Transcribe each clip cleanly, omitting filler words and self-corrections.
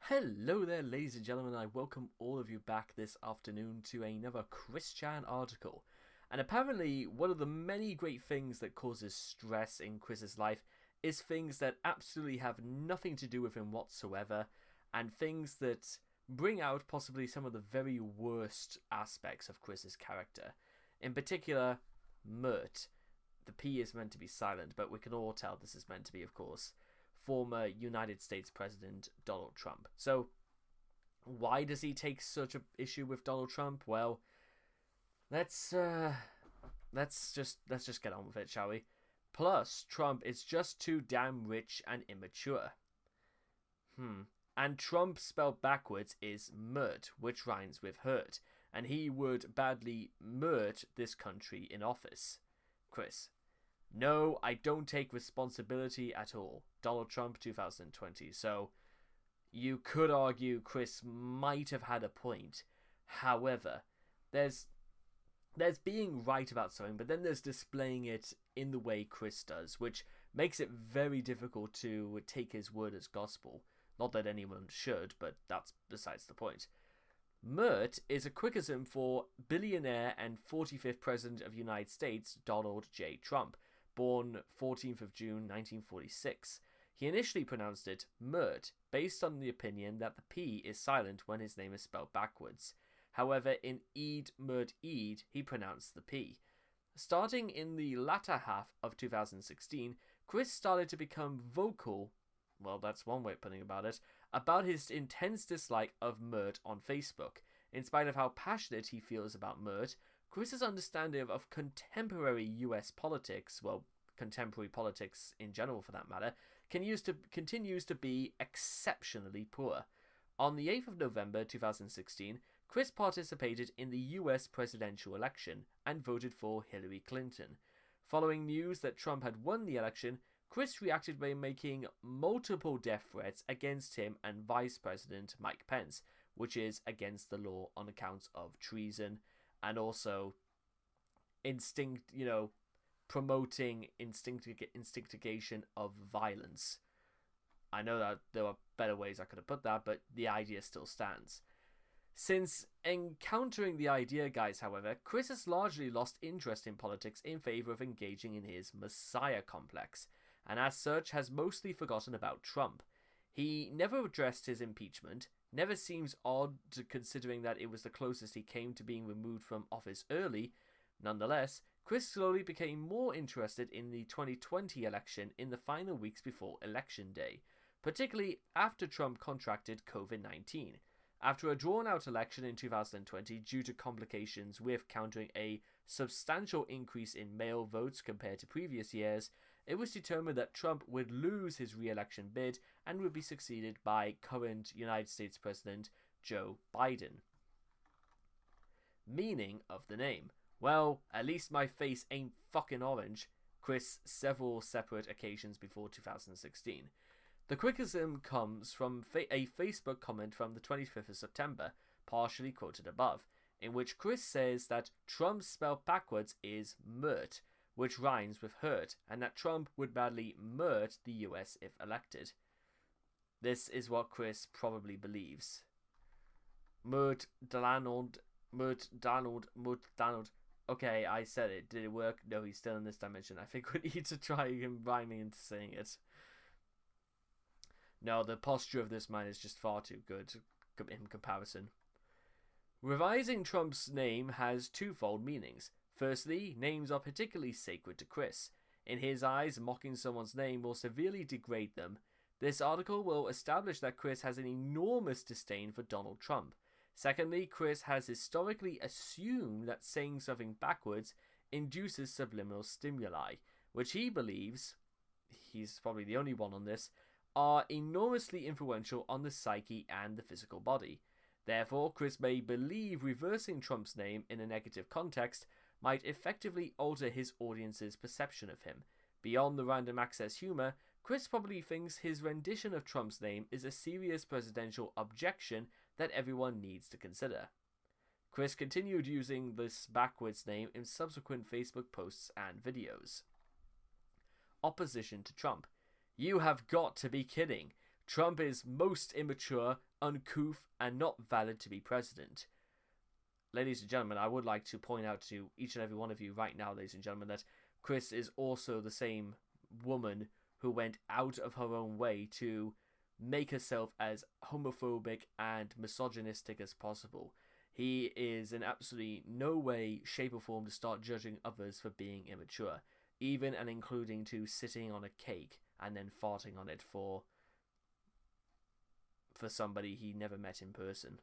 Hello there, ladies and gentlemen. I welcome all of you back this afternoon to another Chris-chan article. And apparently, one of the many great things that causes stress in Chris's life is things that absolutely have nothing to do with him whatsoever, and things that bring out possibly some of the very worst aspects of Chris's character. In particular, Pmurt. The P is meant to be silent, but we can all tell this is meant to be, of course, former United States President Donald Trump. So, why does he take such an issue with Donald Trump? Well, let's just get on with it, shall we? Plus, Trump is just too damn rich and immature. And Trump spelled backwards is Mert, which rhymes with hurt, and he would badly Mert this country in office. Chris: no, I don't take responsibility at all. Donald Trump 2020. So, you could argue Chris might have had a point. However, there's being right about something, but then there's displaying it in the way Chris does, which makes it very difficult to take his word as gospel. Not that anyone should, but that's besides the point. Mert is a quickerism for billionaire and 45th President of the United States, Donald J. Trump, born 14th of June 1946. He initially pronounced it Mert, based on the opinion that the P is silent when his name is spelled backwards. However, in Eid Mert Eid, he pronounced the P. Starting in the latter half of 2016, Chris started to become vocal, well, that's one way of putting about it, about his intense dislike of Mert on Facebook. In spite of how passionate he feels about Mert, Chris's understanding of contemporary US politics, well, contemporary politics in general for that matter, continues to be exceptionally poor. On the 8th of November 2016, Chris participated in the US presidential election and voted for Hillary Clinton. Following news that Trump had won the election, Chris reacted by making multiple death threats against him and Vice President Mike Pence, which is against the law on account of treason and also promoting instigation of violence. I know that there are better ways I could have put that, but the idea still stands. Since encountering the idea, guys, however, Chris has largely lost interest in politics in favor of engaging in his messiah complex, and as such has mostly forgotten about Trump. He never addressed his impeachment, never seems odd considering that it was the closest he came to being removed from office early. Nonetheless, Chris slowly became more interested in the 2020 election in the final weeks before Election Day, particularly after Trump contracted COVID-19. After a drawn-out election in 2020 due to complications with countering a substantial increase in mail votes compared to previous years, it was determined that Trump would lose his re-election bid and would be succeeded by current United States President Joe Biden. Meaning of the name: well, at least my face ain't fucking orange. Chris several separate occasions before 2016. The quickerism comes from a Facebook comment from the 25th of September, partially quoted above, in which Chris says that Trump spelled backwards is Mert, which rhymes with hurt, and that Trump would badly Mert the US if elected. This is what Chris probably believes. Mert Donald. Okay, I said it. Did it work? No, he's still in this dimension. I think we need to try him rhyming into saying it. No, the posture of this man is just far too good in comparison. Revising Trump's name has twofold meanings. Firstly, names are particularly sacred to Chris. In his eyes, mocking someone's name will severely degrade them. This article will establish that Chris has an enormous disdain for Donald Trump. Secondly, Chris has historically assumed that saying something backwards induces subliminal stimuli, which he believes, he's probably the only one on this, are enormously influential on the psyche and the physical body. Therefore, Chris may believe reversing Trump's name in a negative context might effectively alter his audience's perception of him. Beyond the random access humor, Chris probably thinks his rendition of Trump's name is a serious presidential objection that everyone needs to consider. Chris continued using this backwards name in subsequent Facebook posts and videos. Opposition to Trump. You have got to be kidding. Trump is most immature, uncouth, and not valid to be president. Ladies and gentlemen, I would like to point out to each and every one of you right now, ladies and gentlemen, that Chris is also the same woman who went out of her own way to make herself as homophobic and misogynistic as possible. He is in absolutely no way, shape or form to start judging others for being immature, even and including to sitting on a cake and then farting on it for somebody he never met in person.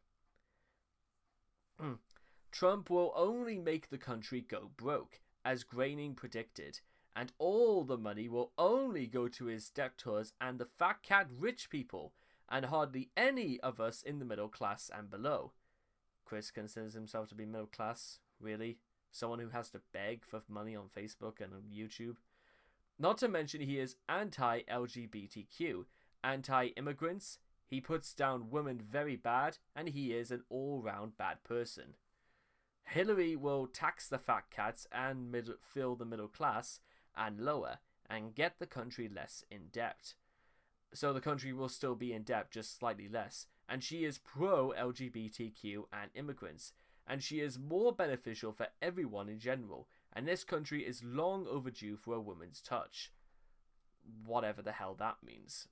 Trump will only make the country go broke, as Groening predicted, and all the money will only go to his debtors and the fat cat rich people, and hardly any of us in the middle class and below. Chris considers himself to be middle class? Really? Someone who has to beg for money on Facebook and on YouTube? Not to mention he is anti-LGBTQ, anti-immigrants, he puts down women very bad, and he is an all-round bad person. Hillary will tax the fat cats and fill the middle class and lower, and get the country less in debt. So the country will still be in debt, just slightly less, and she is pro-LGBTQ and immigrants, and she is more beneficial for everyone in general, and this country is long overdue for a woman's touch. Whatever the hell that means.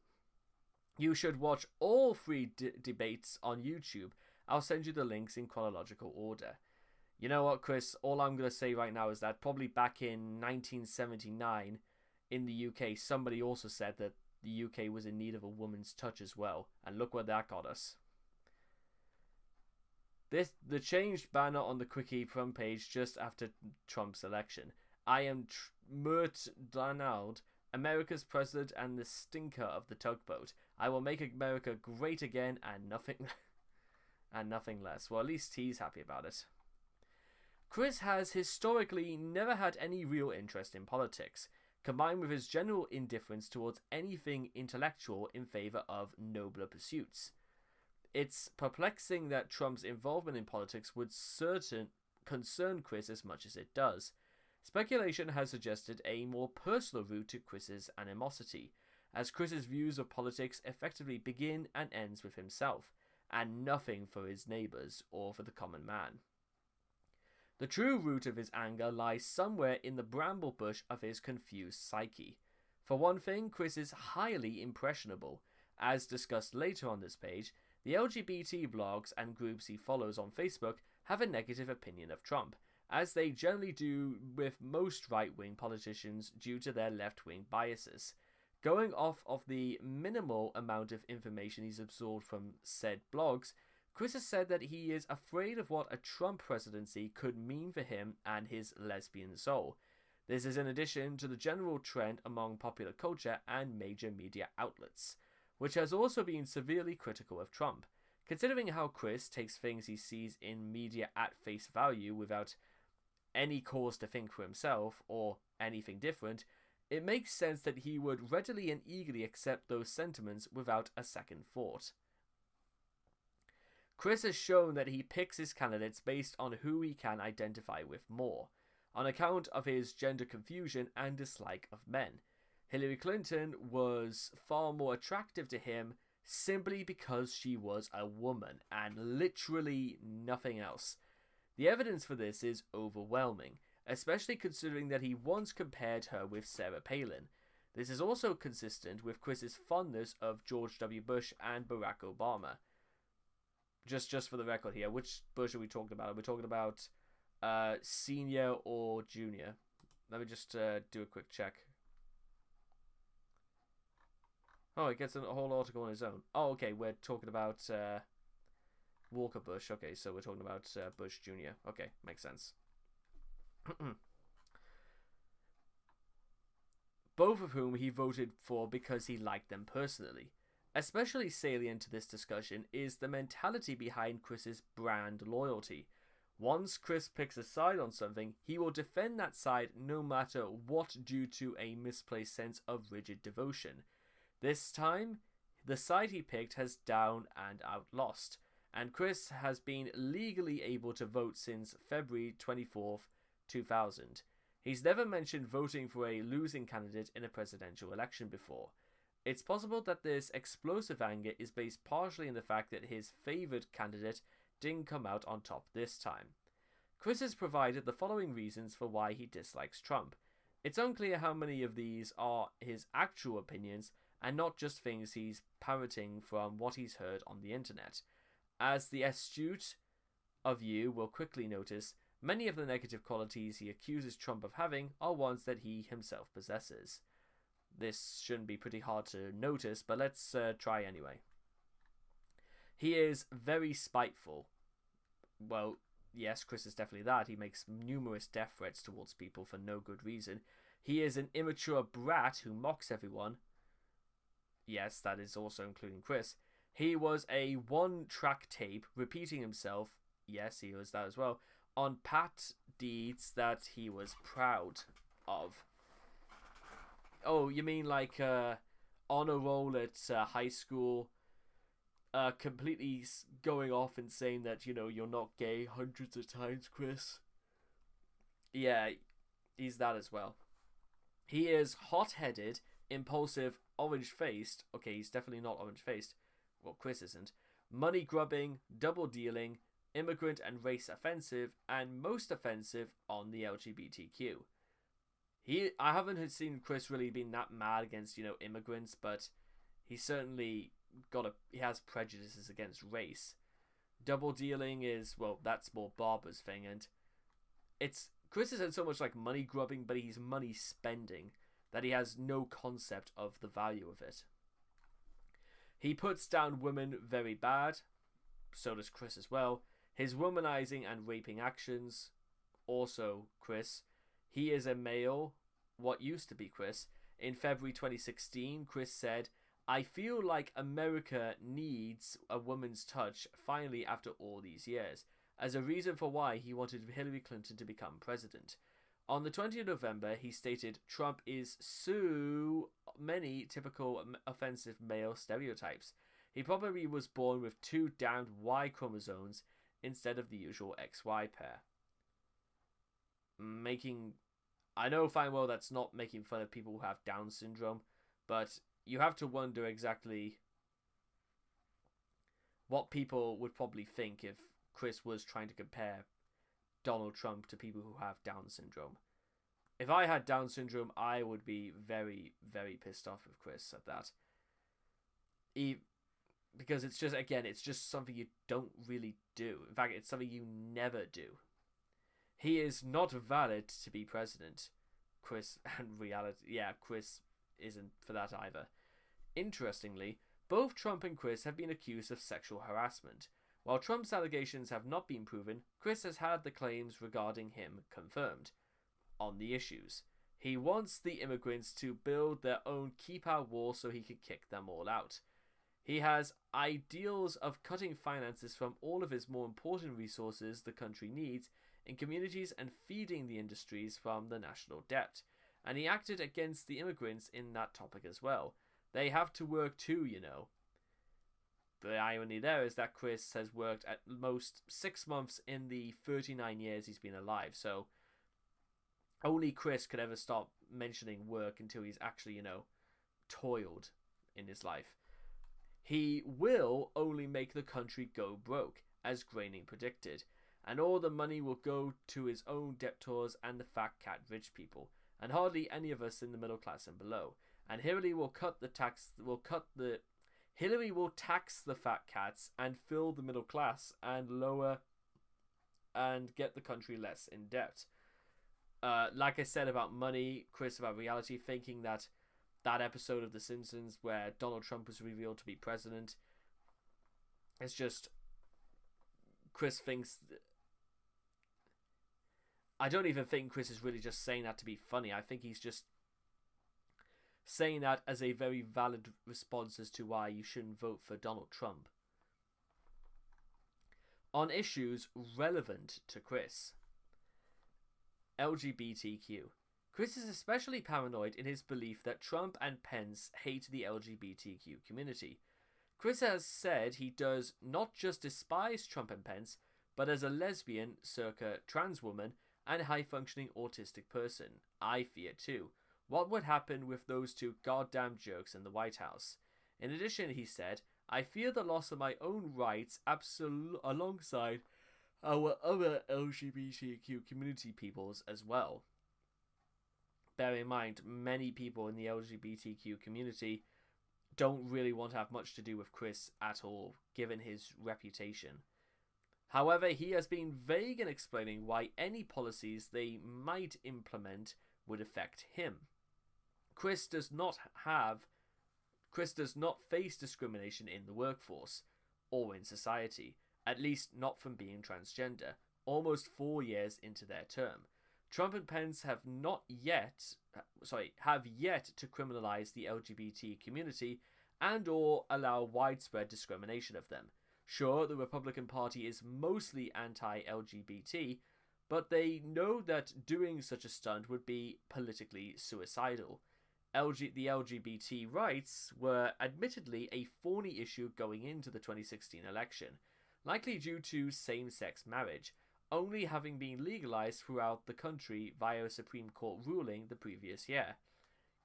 You should watch all 3 debates on YouTube. I'll send you the links in chronological order. You know what, Chris? All I'm going to say right now is that probably back in 1979 in the UK, somebody also said that the UK was in need of a woman's touch as well. And look what that got us. The changed banner on the Quickie front page just after Trump's election. I am Pmurt Donald, America's president and the stinker of the tugboat. I will make America great again and nothing less. Well, at least he's happy about it. Chris has historically never had any real interest in politics, combined with his general indifference towards anything intellectual in favor of nobler pursuits. It's perplexing that Trump's involvement in politics would concern Chris as much as it does. Speculation has suggested a more personal route to Chris's animosity, as Chris's views of politics effectively begin and ends with himself, and nothing for his neighbours or for the common man. The true root of his anger lies somewhere in the bramble bush of his confused psyche. For one thing, Chris is highly impressionable. As discussed later on this page, the LGBT blogs and groups he follows on Facebook have a negative opinion of Trump, as they generally do with most right-wing politicians due to their left-wing biases. Going off of the minimal amount of information he's absorbed from said blogs, Chris has said that he is afraid of what a Trump presidency could mean for him and his lesbian soul. This is in addition to the general trend among popular culture and major media outlets, which has also been severely critical of Trump. Considering how Chris takes things he sees in media at face value without any cause to think for himself or anything different, it makes sense that he would readily and eagerly accept those sentiments without a second thought. Chris has shown that he picks his candidates based on who he can identify with more, on account of his gender confusion and dislike of men. Hillary Clinton was far more attractive to him simply because she was a woman, and literally nothing else. The evidence for this is overwhelming, especially considering that he once compared her with Sarah Palin. This is also consistent with Chris's fondness of George W. Bush and Barack Obama. Just for the record here, which Bush are we talking about? Are we talking about senior or junior? Let me just do a quick check. Oh, it gets a whole article on his own. Oh, okay, we're talking about Walker Bush. Okay, so we're talking about Bush Jr. Okay, makes sense. Both of whom he voted for because he liked them personally. Especially salient to this discussion is the mentality behind Chris's brand loyalty. Once Chris picks a side on something, he will defend that side no matter what due to a misplaced sense of rigid devotion. This time, the side he picked has down and out lost, and Chris has been legally able to vote since February 24th, 2000. He's never mentioned voting for a losing candidate in a presidential election before. It's possible that this explosive anger is based partially in the fact that his favoured candidate didn't come out on top this time. Chris has provided the following reasons for why he dislikes Trump. It's unclear how many of these are his actual opinions and not just things he's parroting from what he's heard on the internet. As the astute of you will quickly notice, many of the negative qualities he accuses Trump of having are ones that he himself possesses. This shouldn't be pretty hard to notice, but let's try anyway. He is very spiteful. Well, yes, Chris is definitely that. He makes numerous death threats towards people for no good reason. He is an immature brat who mocks everyone. Yes, that is also including Chris. He was a one-track tape repeating himself. Yes, he was that as well. On pat deeds that he was proud of. Oh, you mean like honor roll at high school? Completely going off and saying that, you know, you're not gay hundreds of times, Chris. Yeah, he's that as well. He is hot-headed, impulsive, orange-faced. Okay, he's definitely not orange-faced. Well, Chris isn't. Money-grubbing, double-dealing, immigrant and race offensive, and most offensive on the LGBTQ. I haven't seen Chris really being that mad against, you know, immigrants, but he certainly he has prejudices against race. Double dealing is, well, that's more Barbara's thing, and Chris isn't so much like money grubbing, but he's money spending, that he has no concept of the value of it. He puts down women very bad, so does Chris as well. His womanizing and raping actions, also Chris. He is a male, what used to be Chris. In February 2016, Chris said, "I feel like America needs a woman's touch finally after all these years," as a reason for why he wanted Hillary Clinton to become president. On the 20th of November, he stated, "Trump is so many typical offensive male stereotypes. He probably was born with 2 damned Y chromosomes instead of the usual XY pair." I know fine well that's not making fun of people who have Down syndrome, but you have to wonder exactly what people would probably think if Chris was trying to compare Donald Trump to people who have Down syndrome. If I had Down syndrome, I would be very, very pissed off with Chris at that. Because it's just something you don't really do. In fact, it's something you never do. He is not valid to be president. Chris isn't for that either. Interestingly, both Trump and Chris have been accused of sexual harassment. While Trump's allegations have not been proven, Chris has had the claims regarding him confirmed. On the issues, he wants the immigrants to build their own keep out wall so he can kick them all out. He has ideals of cutting finances from all of his more important resources the country needs in communities and feeding the industries from the national debt. And he acted against the immigrants in that topic as well. They have to work too, you know. The irony there is that Chris has worked at most 6 months in the 39 years he's been alive, so only Chris could ever stop mentioning work until he's actually, you know, toiled in his life. He will only make the country go broke, as Groening predicted, and all the money will go to his own debtors and the fat cat rich people, and hardly any of us in the middle class and below. And Hillary will Hillary will tax the fat cats and fill the middle class and get the country less in debt. Like I said about money, Chris about reality, thinking that episode of The Simpsons where Donald Trump was revealed to be president, it's just Chris thinks. I don't even think Chris is really just saying that to be funny. I think he's just saying that as a very valid response as to why you shouldn't vote for Donald Trump. On issues relevant to Chris. LGBTQ. Chris is especially paranoid in his belief that Trump and Pence hate the LGBTQ community. Chris has said he does not just despise Trump and Pence, but as a lesbian, circa trans woman, and high-functioning autistic person, I fear too. What would happen with those two goddamn jerks in the White House? In addition, he said, I fear the loss of my own rights alongside our other LGBTQ community peoples as well. Bear in mind, many people in the LGBTQ community don't really want to have much to do with Chris at all, given his reputation. However, he has been vague in explaining why any policies they might implement would affect him. Chris does not face discrimination in the workforce or in society, at least not from being transgender, almost 4 years into their term. Trump and Pence have yet to criminalize the LGBT community and or allow widespread discrimination of them. Sure, the Republican Party is mostly anti-LGBT, but they know that doing such a stunt would be politically suicidal. The LGBT rights were admittedly a thorny issue going into the 2016 election, likely due to same-sex marriage, only having been legalized throughout the country via a Supreme Court ruling the previous year.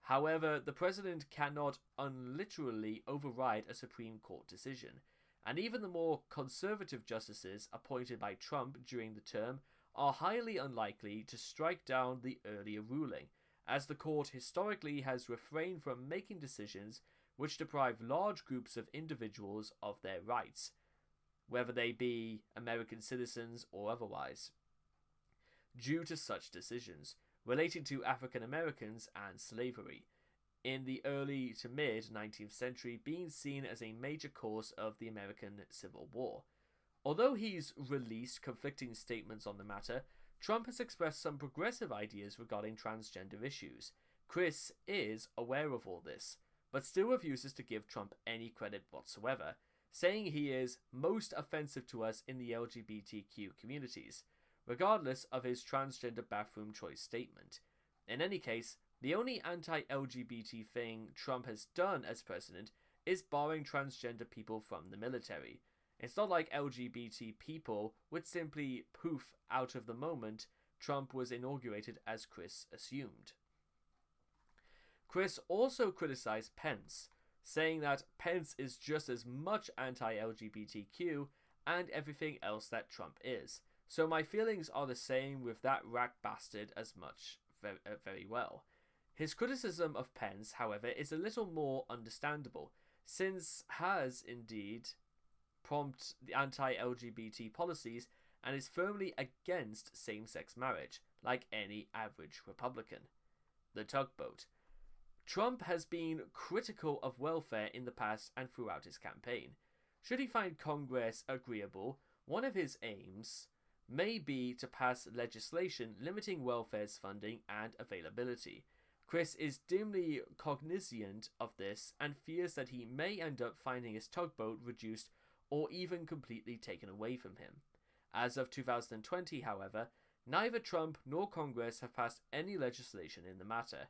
However, the president cannot unliterally override a Supreme Court decision, and even the more conservative justices appointed by Trump during the term are highly unlikely to strike down the earlier ruling, as the court historically has refrained from making decisions which deprive large groups of individuals of their rights, whether they be American citizens or otherwise, due to such decisions related to African Americans and slavery, in the early to mid-19th century being seen as a major cause of the American Civil War. Although he's released conflicting statements on the matter, Trump has expressed some progressive ideas regarding transgender issues. Chris is aware of all this, but still refuses to give Trump any credit whatsoever, saying he is most offensive to us in the LGBTQ communities, regardless of his transgender bathroom choice statement. In any case, the only anti-LGBT thing Trump has done as president is barring transgender people from the military. It's not like LGBT people would simply poof out of the moment Trump was inaugurated, as Chris assumed. Chris also criticized Pence, saying that Pence is just as much anti-LGBTQ and everything else that Trump is. So my feelings are the same with that rat bastard as much very well. His criticism of Pence, however, is a little more understandable, since has indeed prompt the anti-LGBT policies and is firmly against same-sex marriage, like any average Republican. The tugboat. Trump has been critical of welfare in the past and throughout his campaign. Should he find Congress agreeable, one of his aims may be to pass legislation limiting welfare's funding and availability. Chris is dimly cognizant of this and fears that he may end up finding his tugboat reduced or even completely taken away from him. As of 2020, however, neither Trump nor Congress have passed any legislation in the matter,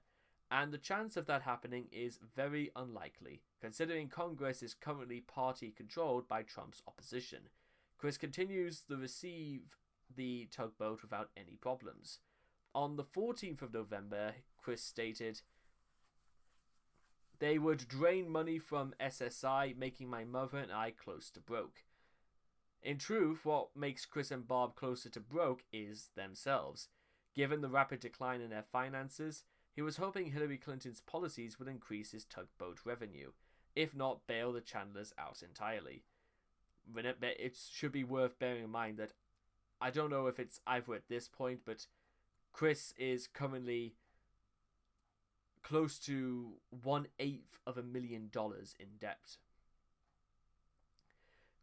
and the chance of that happening is very unlikely, considering Congress is currently party-controlled by Trump's opposition. Chris continues to receive the tugboat without any problems. On the 14th of November, Chris stated, "They would drain money from SSI, making my mother and I close to broke." In truth, what makes Chris and Bob closer to broke is themselves. Given the rapid decline in their finances, he was hoping Hillary Clinton's policies would increase his tugboat revenue, if not bail the Chandlers out entirely. It should be worth bearing in mind that I don't know if it's either at this point, but Chris is currently close to $1/8 of $1 million in debt.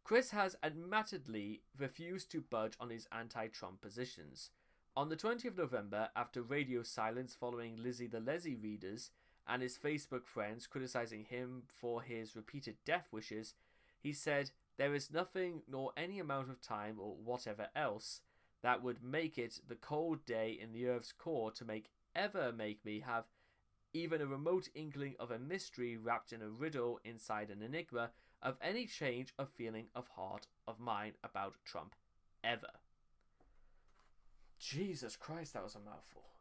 Chris has admittedly refused to budge on his anti-Trump positions. On the 20th of November, after radio silence following Lizzie the Leslie readers and his Facebook friends criticizing him for his repeated death wishes, he said, "There is nothing nor any amount of time or whatever else that would make it the cold day in the earth's core to make me have even a remote inkling of a mystery wrapped in a riddle inside an enigma of any change of feeling of heart of mine about Trump ever." Jesus Christ, that was a mouthful.